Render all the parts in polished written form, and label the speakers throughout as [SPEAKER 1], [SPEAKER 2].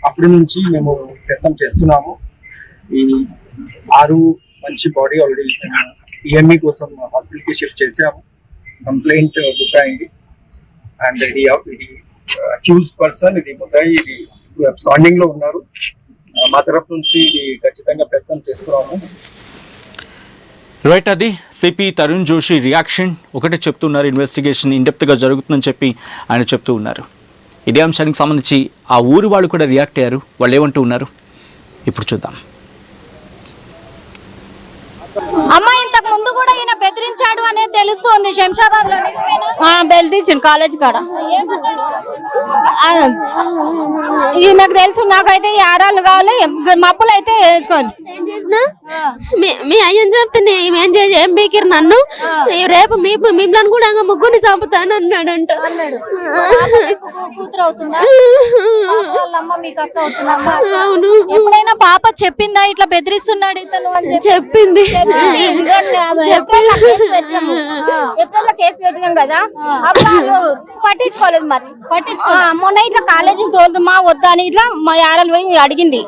[SPEAKER 1] అప్పటి నుంచి మేము ప్రయత్నం చేస్తున్నాము. ఈ 6 మంచి బాడీ ఆల్రెడీ ఈఎంఈ కోసం హాస్పిటల్కి షిఫ్ట్ చేసాము. కంప్లైంట్ బుక్ అయింది అండ్ ఇది అక్యూజ్డ్ పర్సన్, ఇది ముద్దాయి, ఇది అబ్స్కాండింగ్ లో ఉన్నారు. మా తరఫు నుంచి ఇది ఖచ్చితంగా ప్రయత్నం చేస్తున్నాము.
[SPEAKER 2] రైట్, అది సిపి తరుణ్ జోషి రియాక్షన్. ఒకటే చెప్తున్నారు, ఇన్వెస్టిగేషన్ ఇన్డెప్త్గా జరుగుతుందని చెప్పి ఆయన చెప్తూ ఉన్నారు. ఇదే అంశానికి సంబంధించి ఆ ఊరి వాళ్ళు కూడా రియాక్ట్ అయ్యారు. వాళ్ళు ఏమంటూ ఉన్నారు ఇప్పుడు చూద్దాం.
[SPEAKER 3] అమ్మ, ఇంతకు ముందు కూడా ఈయన బెదిరించాడు అనేది తెలుస్తుంది శంషాబాద్ లో.
[SPEAKER 4] బెదిరించాను కాలేజ్ కాడ. నాకు తెలుసు, నాకైతే ఈ ఆరాలు కావాలి, మప్పులు అయితే వేసుకోండి.
[SPEAKER 5] మీ అయ్యని చెప్తే ఏం బీకిరు నన్ను, రేపు మిమ్మల్ని కూడా ముగ్గురిని చంపుతాను అన్నాడంట.
[SPEAKER 3] అవును. ఎప్పుడైనా పాప చెప్పిందా ఇట్లా బెదిరిస్తున్నాడు ఇతను?
[SPEAKER 5] చెప్పింది.
[SPEAKER 4] కేసు పెట్టినాం కదా, పట్టించుకోలేదు. మరి మొన్న ఇట్లా కాలేజీకి తోలుదమ్మా వద్దా అని ఇట్లా మా యారలు పోయి అడిగింది.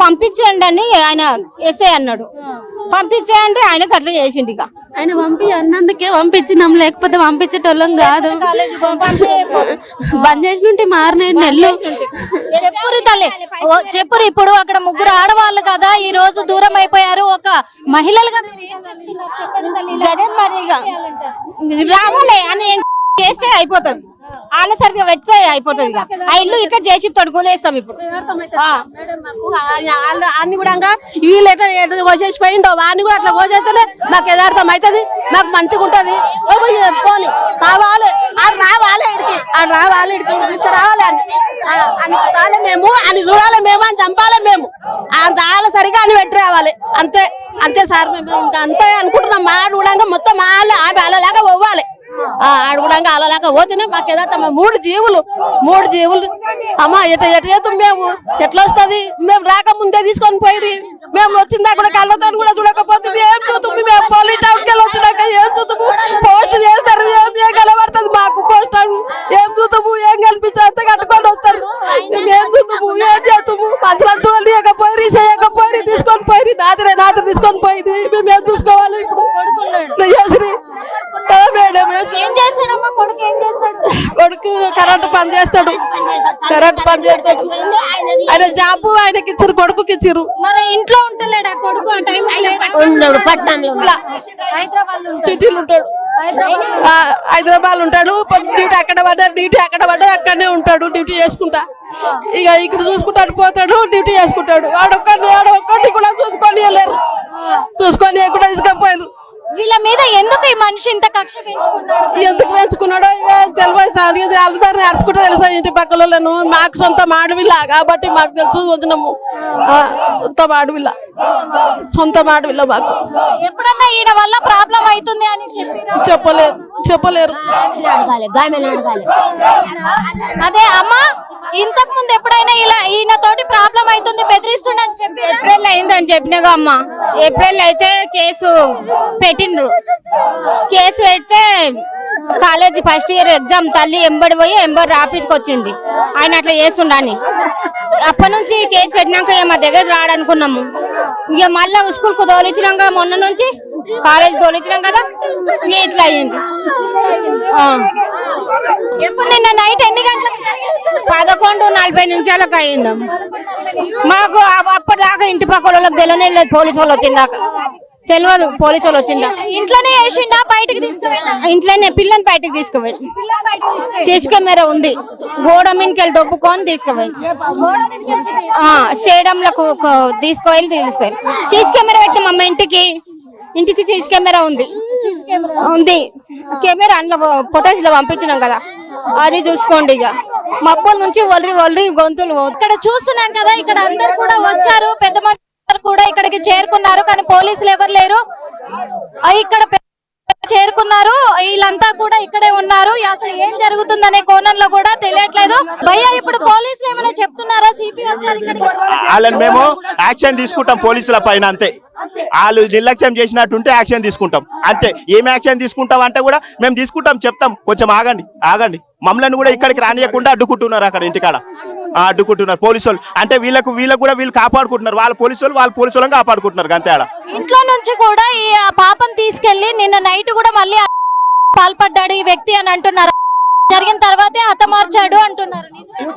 [SPEAKER 4] పంపించండి అని ఆయన ఎస్ఐ అన్నాడు. పంపించేయండి, ఆయనకు అట్లా చేసింది. ఇక
[SPEAKER 5] ఆయన అన్నందుకే పంపించినాం, లేకపోతే పంపించేటోళ్ళం కాదు. బంద్ చేసినట్టు మారినాయి నెలలు.
[SPEAKER 3] చెప్పురు తల్లి, చెప్పురు. ఇప్పుడు అక్కడ ముగ్గురు ఆడవాళ్ళు కదా ఈ రోజు దూరం అయిపోయారు. ఒక మహిళలుగా మీరు ఏం చెప్తున్నారు చెప్పండి తల్లి.
[SPEAKER 4] అదే మరి ఇక రావాలే అని చేస్తే అయిపోతుంది, ఆలసరిగా పెడితే అయిపోతుంది. ఇక ఆ ఇల్లు ఇట్లా చేసి తొడుగులేస్తాం. ఇప్పుడు
[SPEAKER 5] అన్ని కూడా వీళ్ళు ఎట్లా కోసేసి పోయిండో వాడిని కూడా అట్లా కోసేస్తేనే మాకు యథార్థం అవుతుంది, మాకు మంచిగా ఉంటది. పోని కావాలి, రావాలి ఇడికి, రావాలి ఇడికి, రావాలి అని మేము అని చూడాలి, మేము అని చంపాలి, మేము చాలా సరిగా అని పెట్టి రావాలి. అంతే అంతే సార్, మేము అంతే అనుకుంటున్నాం. మా కూడా మొత్తం ఆమె అలాగా పోవాలి, ఆడుకోవడానికి అలాగా పోతేనే మాకు ఏదైతే మూడు జీవులు అమ్మ ఎట చేస్తాం మేము. ఎట్లా వస్తుంది? మేము రాకముందే తీసుకొని పోయి మేము వచ్చిందా కూడా కళ్ళతో కూడా చూడకపోతే ఏం చూస్తాము? మేము పోలీస్ టౌన్కి వెళ్ళి వచ్చినాక ఏం చూస్తాము? పోస్ట్ చేస్తారు, ఏం కనబడుతుంది మాకు? పోస్టర్ ఏం చూస్తాము? ఏం కనిపించేస్తే కట్టుకొని వస్తారు. మేము ఏం చూస్తాము? ఏం చేస్తాము? మంచిగా చూడలేకపోయి చేయకపోయి తీసుకొని పోయి నాదిరే తీసుకొని పోయింది. మేము ఏం చూసుకోవాలి ఇప్పుడు? మేడం
[SPEAKER 3] ఏం చేస్తాడమ్మా కొడుకు? ఏం చేస్తాడు
[SPEAKER 4] కొడుకు? కరెంట్ పని చేస్తాడు. ఆయన జాబు ఆయనకి ఇచ్చారు, కొడుకుకి ఇచ్చారు.
[SPEAKER 3] మరి ఇంట్లో ఉంటలేడా కొడుకు? ఆ టైం
[SPEAKER 4] ఉన్నాడు పట్టణంలో, సిటీలు ఉంటాడు, హైదరాబాద్ ఉంటాడు. డ్యూటీ అక్కడ పడ్డా అక్కడనే ఉంటాడు, డ్యూటీ చేసుకుంటా. ఇక ఇక్కడ చూసుకుంటాడు, పోతాడు, డ్యూటీ చేసుకుంటాడు. ఆడొక్కడిని కూడా చూసుకొని వెళ్ళారు, చూసుకొని కూడా తీసుకపోయారు.
[SPEAKER 3] వీళ్ళ మీద ఎందుకు ఈ మనిషి ఇంత కక్ష పెంచుకున్నాడు?
[SPEAKER 4] ఎందుకు పెంచుకున్నాడో ఇక తెలియదు. వాళ్ళదాన్ని నడుచుకుంటే తెలుసా ఇంటి పక్కన. మాకు సొంత మాడవిల్ల కాబట్టి మాకు తెలుసు. వచ్చినాము సొంత మాడవిల్ల మాకు.
[SPEAKER 3] ఎప్పుడన్నా ఈయన వల్ల ప్రాబ్లం అవుతుంది అని
[SPEAKER 4] చెప్పలేరు.
[SPEAKER 3] అదే అమ్మా, ఇంతకు ముందు ఎప్పుడైనా ఇలా ఈయన తోటి ప్రాబ్లం అవుతుంది బెదిరిస్తుండని చెప్పి
[SPEAKER 4] ఏప్రిల్ అయిందని చెప్పినాగా అమ్మ. ఏప్రిల్ అయితే కేసు పెట్టిండ్రు. కేసు పెడితే కాలేజీ ఫస్ట్ ఇయర్ ఎగ్జామ్ తల్లి ఎంబడి పోయి రాపించుకొచ్చింది. ఆయన అట్లా చేస్తుండని అప్పటి నుంచి కేసు పెట్టినాక మా దగ్గర రాడనుకున్నాము. ఇక మళ్ళా స్కూల్కు తోలిచ్చినాక మొన్న నుంచి కాలేజీ తోలిచ్చినాం కదా, ఇట్లా అయ్యింది.
[SPEAKER 3] ఎప్పుడు నిన్న నైట్ ఎన్ని గంటలకు?
[SPEAKER 4] 11:40 అయ్యిందాం. మాకు అప్పటిదాకా ఇంటి పక్కల వాళ్ళకి తెలియలేదు, పోలీసు వాళ్ళు వచ్చిందాక తెలియదు. పోలీసు వాళ్ళు వచ్చిందా
[SPEAKER 3] ఇంట్లోనే వేసిండా బయటకు తీసుకువెళ్ళా?
[SPEAKER 4] ఇంట్లోనే పిల్లని బయటకు తీసుకువెళ్ళి. సీసీ కెమెరా ఉంది, గోడ మీదకి వెళ్ళి దొప్పుకొని తీసుకువెళ్ళి షేడంలకు తీసుకువెళ్ళి సీసీ కెమెరా పెట్టి మా ఇంటికి సీసీ కెమెరా ఉంది. కెమెరా అందులో ఫొటోస్ లో పంపించినాం కదా, అది చూసుకోండి. ఇక మబ్బుల నుంచి వలరి గొంతులు
[SPEAKER 3] ఇక్కడ చూస్తున్నాం కదా, ఇక్కడ అందరు కూడా వచ్చారు, పెద్ద మంది కూడా ఇక్కడికి చేరుకున్నారు, కానీ పోలీసులు ఎవరు లేరు. ఇక్కడ చేరుకున్నారు, వీళ్ళంతా కూడా ఇక్కడే ఉన్నారు. అసలు ఏం జరుగుతుందనే కోణంలో కూడా తెలియట్లేదు. భయ్యా, ఇప్పుడు పోలీసులు ఏమైనా చెప్తున్నారా? సిపి వచ్చారు ఇక్కడికి,
[SPEAKER 6] వాళ్ళని మేము యాక్షన్ తీసుకుంటాం పోలీసుల పైన. అంతే, వాళ్ళు నిర్లక్ష్యం చేసినట్టుంటే యాక్షన్ తీసుకుంటాం అంతే. ఏం యాక్షన్ తీసుకుంటాం అంటే కూడా మేము తీసుకుంటాం, చెప్తాం. కొంచెం ఆగండి మమ్మల్ని కూడా ఇక్కడికి రానియకుండా అడ్డుకుంటున్నారు అక్కడ ఇంటికాడ. అడ్డుకుంటున్నారు పోలీసు వాళ్ళు. అంటే వీళ్ళకు కూడా వీళ్ళు కాపాడుకుంటున్నారు, వాళ్ళ పోలీసు వాళ్ళని కాపాడుకుంటున్నారు అంతే. ఆడ
[SPEAKER 3] ఇంట్లో నుంచి కూడా ఈ పాపం తీసుకెళ్లి నిన్న నైట్ కూడా మళ్ళీ పాల్పడ్డాడు ఈ వ్యక్తి అని అంటున్నారు. జరిగిన తర్వాతే హతమార్చాడు అంటున్నారు.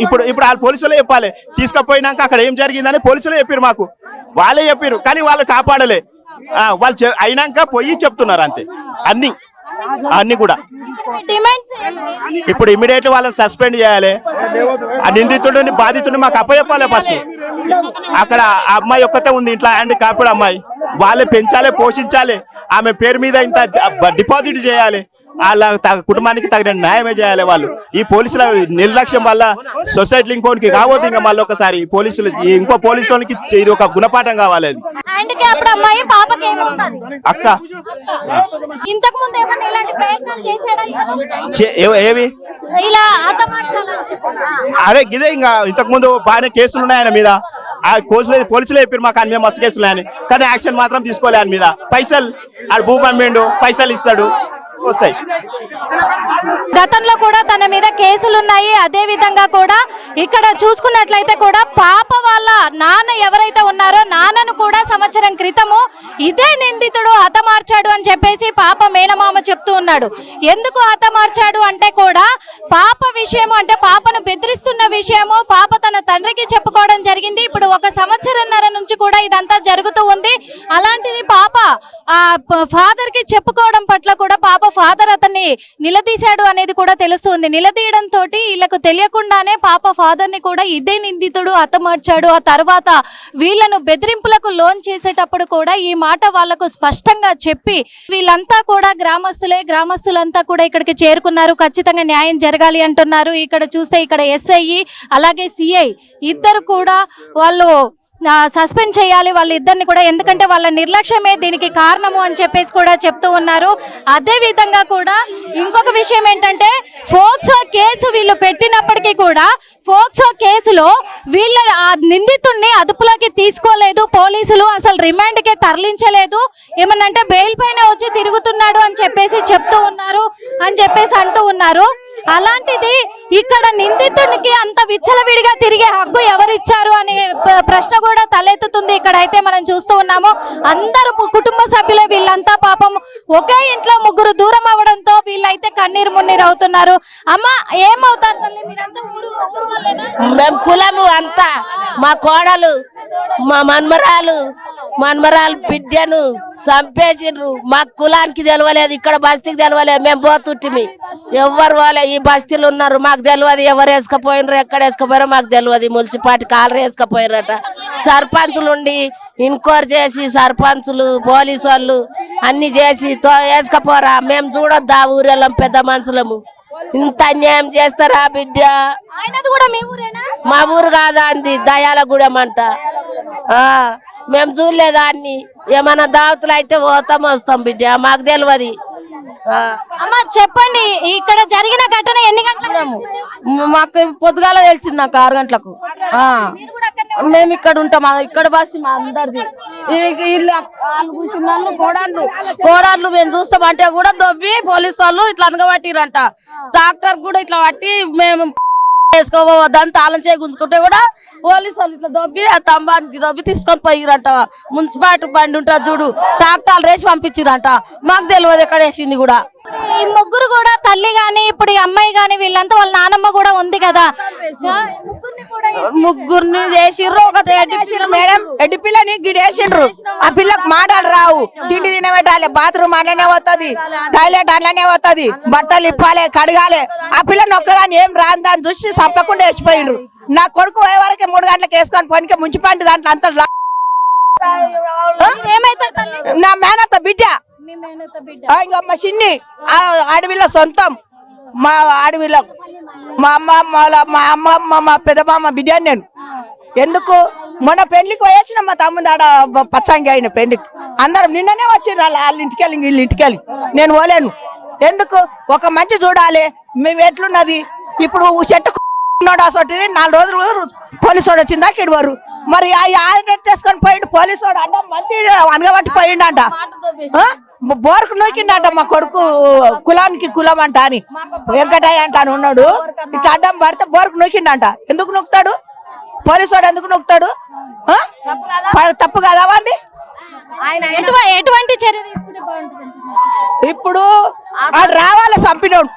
[SPEAKER 6] ఇప్పుడు వాళ్ళ పోలీసులే చెప్పాలి. తీసుకుపోయినాక అక్కడ ఏం జరిగిందని పోలీసులే చెప్పారు, మాకు వాళ్ళే చెప్పారు, కానీ వాళ్ళు కాపాడలే. వాళ్ళు అయినాక పోయి చెప్తున్నారు అంతే. అన్ని కూడా ఇప్పుడు ఇమీడియట్ వాళ్ళని సస్పెండ్ చేయాలి. ఆ నిందితుడిని బాధితుడిని మాకు అప్పచెప్పాలి ఫస్ట్. అక్కడ ఆ అమ్మాయి ఒక్కతే ఉంది ఇంట్లో, హ్యాండ్ కాపాడు అమ్మాయి. వాళ్ళే పెంచాలి, పోషించాలి, ఆమె పేరు మీద ఇంత డిపాజిట్ చేయాలి, వాళ్ళ కుటుంబానికి తగిన న్యాయమే చేయాలి. వాళ్ళు ఈ పోలీసుల నిర్లక్ష్యం వల్ల సొసైటీ ఇంకోనికి కావద్దు. ఇంకా మళ్ళీ ఒకసారి పోలీసులు ఇంకో పోలీసులకి ఇది ఒక గుణపాఠం కావాలి. అది అక్క
[SPEAKER 3] ఇంతకు ముందు ఏమన్నా ఇలాంటి ప్రయత్నాలు చేశాడా
[SPEAKER 6] ఏవి అరే గిదే ఇంకా ఇంతకు ముందు బాగానే కేసులు ఉన్నాయి ఆయన మీద. ఆ పోలీసులే చెప్పారు మాకు ఆయన మీద మస్తు కేసులు అని, కానీ యాక్షన్ మాత్రం తీసుకోవాలి ఆయన మీద. పైసలు ఆడు భూమి అమ్మిండు, పైసలు ఇస్తాడు, వస్తాయి.
[SPEAKER 3] గతంలో కూడా తన మీద కేసులు ఉన్నాయి. అదే విధంగా కూడా ఇక్కడ చూసుకున్నట్లయితే కూడా పాప వాళ్ళ నాన్న ఎవరైతే ఉన్నారో నాన్నను కూడా సంవత్సరం క్రితము ఇదే నిందితుడు హతమార్చాడు అని చెప్పేసి పాప మేనమామ చెప్తూ ఉన్నాడు. ఎందుకు హతమార్చాడు అంటే కూడా పాప విషయము, అంటే పాపను బెదిరిస్తున్న విషయము పాప తన తండ్రికి చెప్పుకోవడం జరిగింది. ఇప్పుడు 1 సంవత్సరంన్నర నుంచి కూడా ఇదంతా జరుగుతూ ఉంది. అలాంటిది పాప ఆ ఫాదర్ కి చెప్పుకోవడం పట్ల కూడా పాప ఫాదర్ అతన్ని నిలదీశాడు అనేది కూడా తెలుస్తుంది. నిలదీయడం తోటి వీళ్ళకు తెలియకుండానే పాప ఫాదర్ ని కూడా ఇదే నిందితుడు హతమార్చాడు. ఆ తర్వాత వీళ్ళను బెదిరింపులకు లోన్ చేసేటప్పుడు కూడా ఈ మాట వాళ్లకు స్పష్టంగా చెప్పి వీళ్ళంతా కూడా గ్రామస్తులంతా కూడా ఇక్కడికి చేరుకున్నారు. ఖచ్చితంగా న్యాయం జరగాలి అంటున్నారు. ఇక్కడ చూస్తే ఇక్కడ ఎస్ఐ అలాగే సిఐ ఇద్దరు కూడా వాళ్ళు సస్పెండ్ చేయాలి వాళ్ళిద్దరిని కూడా, ఎందుకంటే వాళ్ళ నిర్లక్ష్యమే దీనికి కారణము అని చెప్పేసి కూడా చెప్తూ ఉన్నారు. అదే విధంగా కూడా ఇంకొక విషయం ఏంటంటే ఫోక్సో కేసు వీళ్ళు పెట్టినప్పటికీ కూడా ఫోక్సో కేసులో వీళ్ళ ఆ నిందితుడిని అదుపులోకి తీసుకోలేదు పోలీసులు, అసలు రిమాండ్కే తరలించలేదు. ఏమనంటే బెయిల్ పైన వచ్చి తిరుగుతున్నాడు అని చెప్పేసి చెప్తూ ఉన్నారు అని చెప్పేసి అంటూ ఉన్నారు. అలాంటిది ఇక్కడ నిందితునికి అంత విచ్చలవిడిగా తిరిగే హక్కు ఎవరిచ్చారు అనే ప్రశ్న కూడా తలెత్తుతుంది. ఇక్కడైతే మనం చూస్తూ ఉన్నాము అందరూ కుటుంబ సభ్యులే, వీళ్ళంతా పాపం ఒకే ఇంట్లో 3 దూరం అవడంతో వీళ్ళైతే కన్నీరు మున్నీరు అవుతున్నారు. అమ్మ ఏమవుతారు తల్లి, మీరంతా ఊరు వాళ్ళేనా?
[SPEAKER 5] మేము కులము అంతా, మా కోడలు మా మన్మరాలు బిడ్డను చంపేసిండ్రు. మా కులానికి తెలియలేదు, ఇక్కడ బస్తీకి తెలియలేదు. మేము పోతుంటిమి, ఎవరు వాళ్ళే ఈ బస్తీలు ఉన్నారు మాకు తెలియదు. ఎవరు వేసుకపోయినరు, ఎక్కడ వేసుకపోయారో మాకు తెలియదు. మున్సిపాలిటీ కాలర్ వేసుకపోయారట. సర్పంచులు ఉండి ఇన్క్వైరీ చేసి సర్పంచులు పోలీసు వాళ్ళు అన్ని చేసి వేసుకపోరా, మేము చూడొద్దా ఊరెళ్ళం పెద్ద మనుషులము, ఇంత అన్యాయం చేస్తారా బిడ్డ? మా ఊరు కాదా అంది దయాలగూడెం అంట. మేము చూడలేదా అన్ని, ఏమన్నా దావతులు అయితే పోతాం వస్తాం బిడ్డ, మాకు తెలియదు.
[SPEAKER 3] అమ్మ చెప్పండి, ఇక్కడ జరిగిన ఘటన ఎన్ని గంటలకు?
[SPEAKER 5] మాకు పొద్దుగాల తెలిసింది, నాకు 6 గంటలకు. మేము ఇక్కడ ఉంటాం, ఇక్కడ బస్సు మా అందరిది. కోడాళ్ళు మేము చూస్తామంటే కూడా దొబ్బి పోలీసు వాళ్ళు ఇట్లా అనగబట్టిరంట. డాక్టర్ కూడా ఇట్లా పట్టి మేము వేసుకోవద్దని తాళం చేయి గుంజుకుంటే కూడా పోలీసు వాళ్ళు ఇట్లా దొబ్బి ఆ తంబానికి దొబ్బి తీసుకొని పోయిరంట. మున్సిపాలిటీ బండి ఉంటుంది చూడు, ట్రాక్టర్లు వేసి పంపించిరంట. మాకు తెలియదు ఎక్కడ వేసింది కూడా.
[SPEAKER 3] ఈ 3 కూడా తల్లి గాని ఇప్పుడు ఈ అమ్మాయి గాని వీళ్ళంతా వాళ్ళ నానమ్మ కూడా ఉంది కదా,
[SPEAKER 5] ముగ్గురిని చేసిర్రు. ఒక మేడం ఎడ్డి పిల్లని గిడేసిండ్రు. ఆ పిల్లకు మాటలు రావు, తిండి తినబెట్టాలి, బాత్రూమ్ అట్లనే పోతుంది, టాయిలెట్ అట్లనే పోతుంది, బట్టలు ఇప్పాలి, కడగాలి. ఆ పిల్లని ఒక్కదాన్ని ఏం రాని దాన్ని చూసి చంపకుండా వేసిపోయిండ్రు. నా కొడుకు పోయే వరకే 3 గంటలకు వేసుకొని పనికి ముంచిపండి దాంట్లో అంత నా మేనత్త బిడ్డ, ఇంకా మా చిన్ని ఆడవిల్ల సొంతం, మా ఆడవిల్ల మా అమ్మ మా పెద్దమ్మ బిడ్డ. నేను ఎందుకు మొన్న పెళ్లికి పోయొచ్చిన మా తమ్ముడు ఆడ పచ్చంగి అయిన పెళ్లికి అందరం నిన్ననే వచ్చిండ్రు. వాళ్ళ ఇంటికెళ్ళి వీళ్ళ ఇంటికెళ్ళి నేను పోలేను. ఎందుకు ఒక మంచి చూడాలి మేము ఎట్లున్నది. ఇప్పుడు చెట్టు అసలు 4 రోజులు పోలీసు వాడు వచ్చిందా కిడవారు మరి ఆయన చేసుకొని పోయిండు పోలీసు వాడు అంట మంచి అనగబట్టి పోయిండంట బోర్కు నూకిండంట మా కొడుకు కులానికి కులం అంట అని వెంకటయ్య అంట అని ఉన్నాడు ఇట్లా అడ్డం పడితే బోర్కు నూకిండంట ఎందుకు నూకుతాడు పోలీసు వాడు ఎందుకు నూకుతాడు తప్పు కదా అండి
[SPEAKER 3] ఎటువంటి చర్య తీసుకుంటే బాగుంటుంది
[SPEAKER 5] ఇప్పుడు రావాలి చంపినోడు